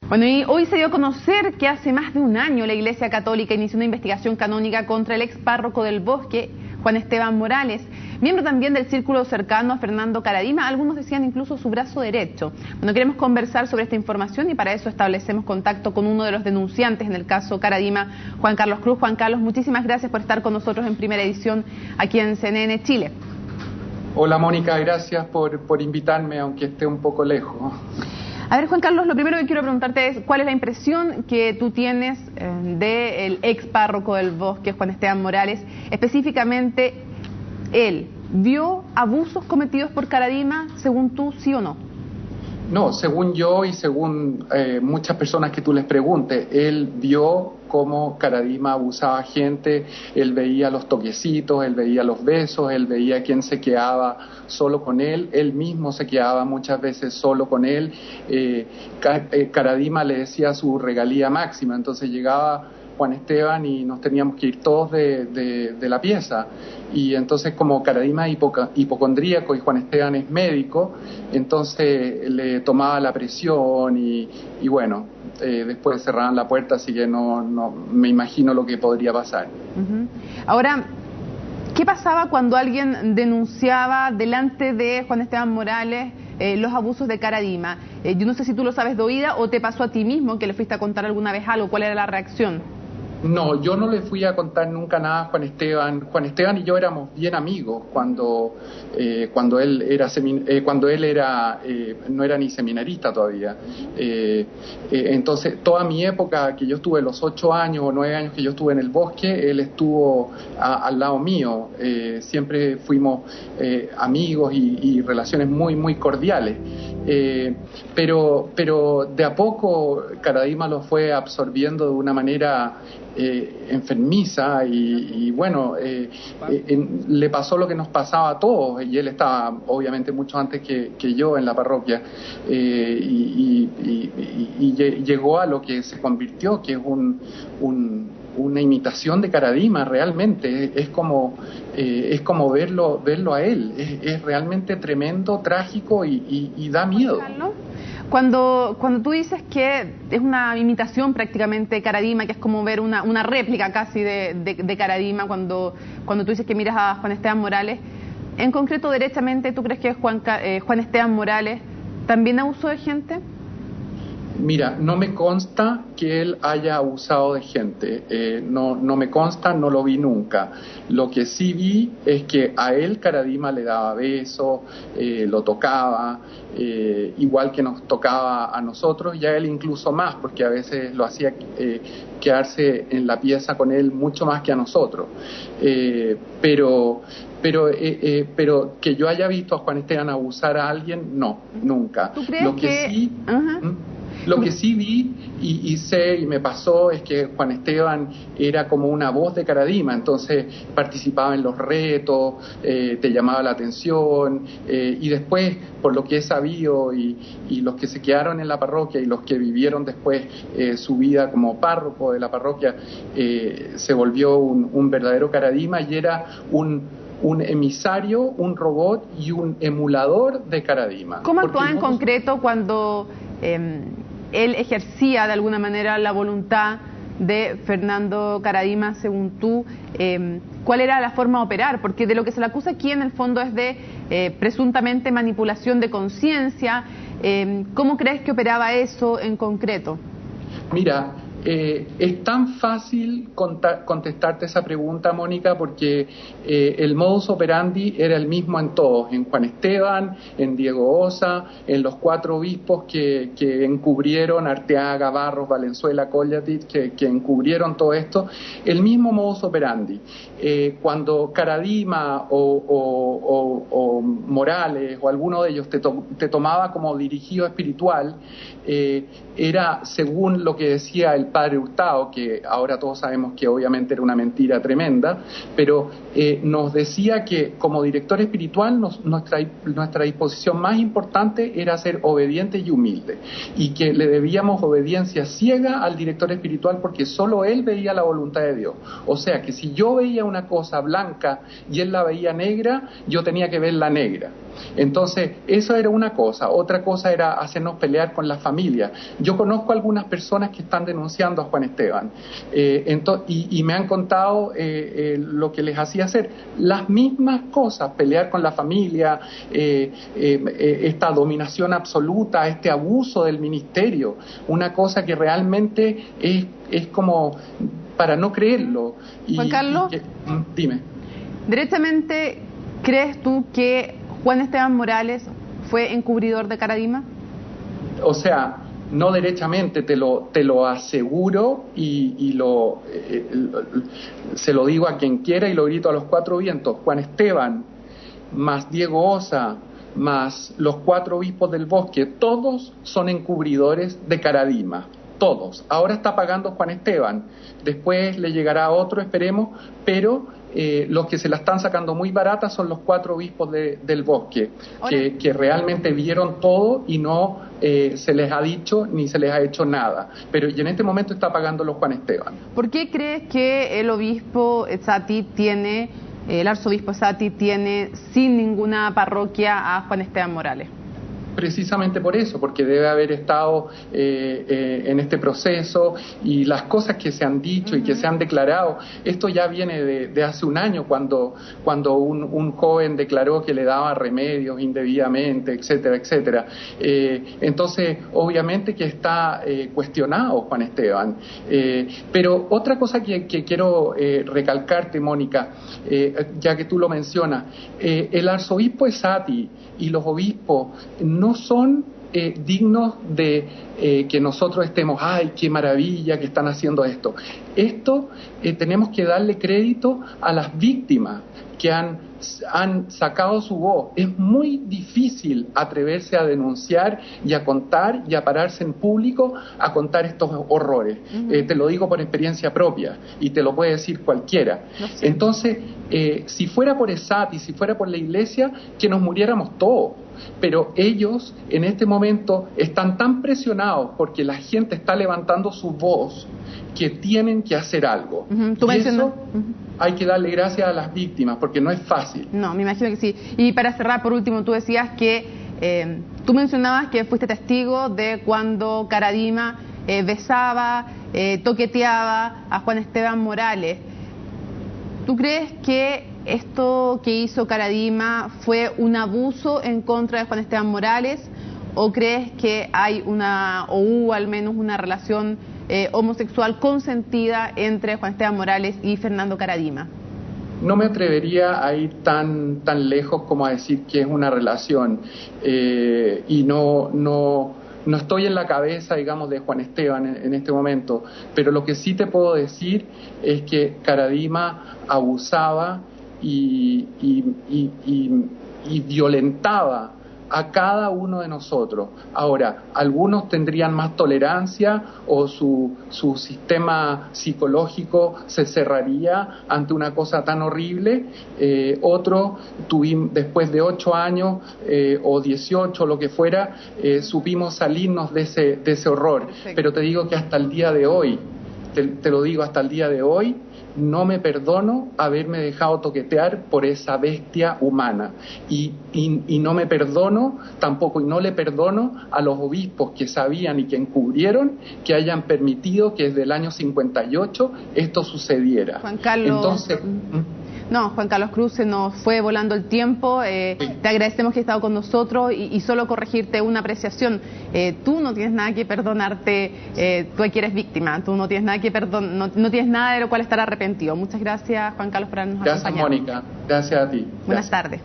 Bueno, y hoy se dio a conocer que hace más de un año la Iglesia Católica inició una investigación canónica contra el ex párroco del Bosque, Juan Esteban Morales, miembro también del círculo cercano a Fernando Karadima, algunos decían incluso su brazo derecho. Bueno, queremos conversar sobre esta información y para eso establecemos contacto con uno de los denunciantes en el caso Karadima, Juan Carlos Cruz. Juan Carlos, muchísimas gracias por estar con nosotros en Primera Edición aquí en CNN Chile. Hola Mónica, gracias por invitarme, aunque esté un poco lejos. A ver, Juan Carlos, lo primero que quiero preguntarte es ¿cuál es la impresión que tú tienes del ex párroco del Bosque, Juan Esteban Morales? Específicamente, ¿él vio abusos cometidos por Karadima, según tú, sí o no? No, según yo y según muchas personas que tú les preguntes, él vio cómo Karadima abusaba a gente, él veía los toquecitos, él veía los besos, él veía quién se quedaba solo con él mismo se quedaba muchas veces solo con él. Karadima le decía su regalía máxima, entonces llegaba Juan Esteban y nos teníamos que ir todos de la pieza. Y entonces, como Karadima es hipocondríaco y Juan Esteban es médico, entonces le tomaba la presión y bueno, después cerraban la puerta, así que no me imagino lo que podría pasar. Ahora, ¿qué pasaba cuando alguien denunciaba delante de Juan Esteban Morales los abusos de Karadima? Yo no sé si tú lo sabes de oída o te pasó a ti mismo que le fuiste a contar alguna vez algo. ¿Cuál era la reacción? No, yo no le fui a contar nunca nada a Juan Esteban. Juan Esteban y yo éramos bien amigos cuando él era no era ni seminarista todavía. Entonces, toda mi época que yo estuve, los 8 años o 9 años que yo estuve en el Bosque, él estuvo al lado mío. Siempre fuimos amigos y relaciones muy, muy cordiales. Pero de a poco Karadima lo fue absorbiendo de una manera enfermiza y bueno, le pasó lo que nos pasaba a todos y él estaba obviamente mucho antes que yo en la parroquia y llegó a lo que se convirtió, que es una imitación de Karadima realmente. Es como verlo a él, es realmente tremendo, trágico y da miedo. Cuando tú dices que es una imitación prácticamente de Karadima, que es como ver una réplica casi de Karadima, cuando tú dices que miras a Juan Esteban Morales, en concreto, derechamente, ¿tú crees que Juan Esteban Morales también abusó de gente? Mira, no me consta que él haya abusado de gente, no me consta, no lo vi nunca. Lo que sí vi es que a él Karadima le daba besos, lo tocaba, igual que nos tocaba a nosotros, y a él incluso más, porque a veces lo hacía quedarse en la pieza con él mucho más que a nosotros. Pero que yo haya visto a Juan Esteban abusar a alguien, no, nunca. ¿Tú crees que...? Lo que sí vi y sé y me pasó es que Juan Esteban era como una voz de Karadima, entonces participaba en los retos, te llamaba la atención, y después, por lo que he sabido y los que se quedaron en la parroquia y los que vivieron después su vida como párroco de la parroquia, se volvió un verdadero Karadima y era un emisario, un robot y un emulador de Karadima. ¿Cómo actuaba en concreto cuando él ejercía de alguna manera la voluntad de Fernando Karadima, según tú? ¿Cuál era la forma de operar? Porque de lo que se le acusa aquí en el fondo es de presuntamente manipulación de conciencia. ¿Cómo crees que operaba eso en concreto? Mira, es tan fácil contestarte esa pregunta, Mónica, porque el modus operandi era el mismo en todos, en Juan Esteban, en Diego Osa, en los 4 obispos que encubrieron, Arteaga, Barros, Valenzuela, Collatit, que encubrieron todo esto, el mismo modus operandi. Cuando Karadima o Morales o alguno de ellos te tomaba como dirigido espiritual, era según lo que decía el padre Hurtado, que ahora todos sabemos que obviamente era una mentira tremenda, pero nos decía que como director espiritual nuestra disposición más importante era ser obediente y humilde, y que le debíamos obediencia ciega al director espiritual porque solo él veía la voluntad de Dios. O sea que si yo veía una cosa blanca y él la veía negra, yo tenía que verla negra. Entonces, eso era una cosa. Otra cosa era hacernos pelear con la familia. Yo conozco algunas personas que están denunciando a Juan Esteban y me han contado lo que les hacía hacer. Las mismas cosas, pelear con la familia, esta dominación absoluta, este abuso del ministerio, una cosa que realmente es como para no creerlo. Juan Carlos, dime. ¿Derechamente crees tú que Juan Esteban Morales fue encubridor de Caradima? O sea, no derechamente, te lo aseguro y se lo digo a quien quiera y lo grito a los cuatro vientos. Juan Esteban, más Diego Osa, más los cuatro obispos del Bosque, todos son encubridores de Caradima. Todos. Ahora está pagando Juan Esteban, después le llegará otro, esperemos, pero los que se la están sacando muy barata son los cuatro obispos del Bosque, que realmente vieron todo y no se les ha dicho ni se les ha hecho nada. Pero y en este momento está pagando Juan Esteban. ¿Por qué crees que el arzobispo Sati tiene sin ninguna parroquia a Juan Esteban Morales? Precisamente por eso, porque debe haber estado en este proceso y las cosas que se han dicho y que se han declarado. Esto ya viene de hace un año cuando un joven declaró que le daba remedios indebidamente, etcétera, etcétera. Entonces, obviamente que está cuestionado Juan Esteban. Pero otra cosa que quiero recalcarte, Mónica, ya que tú lo mencionas, el arzobispo Sati y los obispos no son dignos de que nosotros estemos, ¡ay, qué maravilla que están haciendo esto! Esto tenemos que darle crédito a las víctimas que han sacado su voz. Es muy difícil atreverse a denunciar y a contar y a pararse en público a contar estos horrores. Te lo digo por experiencia propia y te lo puede decir cualquiera. Entonces, si fuera por Esati, si fuera por la iglesia, que nos muriéramos todos. Pero ellos en este momento están tan presionados porque la gente está levantando su voz que tienen que hacer algo. ¿Tú y eso hay que darle gracias a las víctimas porque no es fácil. No, me imagino que sí. Y para cerrar, por último, tú decías que tú mencionabas que fuiste testigo de cuando Caradima besaba, toqueteaba a Juan Esteban Morales. ¿Tú crees que esto que hizo Caradima fue un abuso en contra de Juan Esteban Morales? ¿O crees que hay o hubo al menos una relación homosexual consentida entre Juan Esteban Morales y Fernando Caradima? No me atrevería a ir tan lejos como a decir que es una relación y no estoy en la cabeza, digamos, de Juan Esteban en este momento, pero lo que sí te puedo decir es que Caradima abusaba y violentaba a cada uno de nosotros. Ahora, algunos tendrían más tolerancia o su sistema psicológico se cerraría ante una cosa tan horrible. Otros, después de 8 años o 18, lo que fuera, supimos salirnos de ese horror. Perfecto. Pero te digo que hasta el día de hoy, te lo digo hasta el día de hoy, no me perdono haberme dejado toquetear por esa bestia humana y no me perdono tampoco y no le perdono a los obispos que sabían y que encubrieron que hayan permitido que desde el año 58 esto sucediera. Juan Carlos, entonces Juan Carlos Cruz, se nos fue volando el tiempo. Te agradecemos que hayas estado con nosotros y solo corregirte una apreciación. Tú no tienes nada que perdonarte, tú aquí eres víctima, tú no tienes nada que no tienes nada de lo cual estar arrepentido. Muchas gracias, Juan Carlos, por habernos acompañado. Gracias, Mónica. Gracias a ti. Buenas tardes.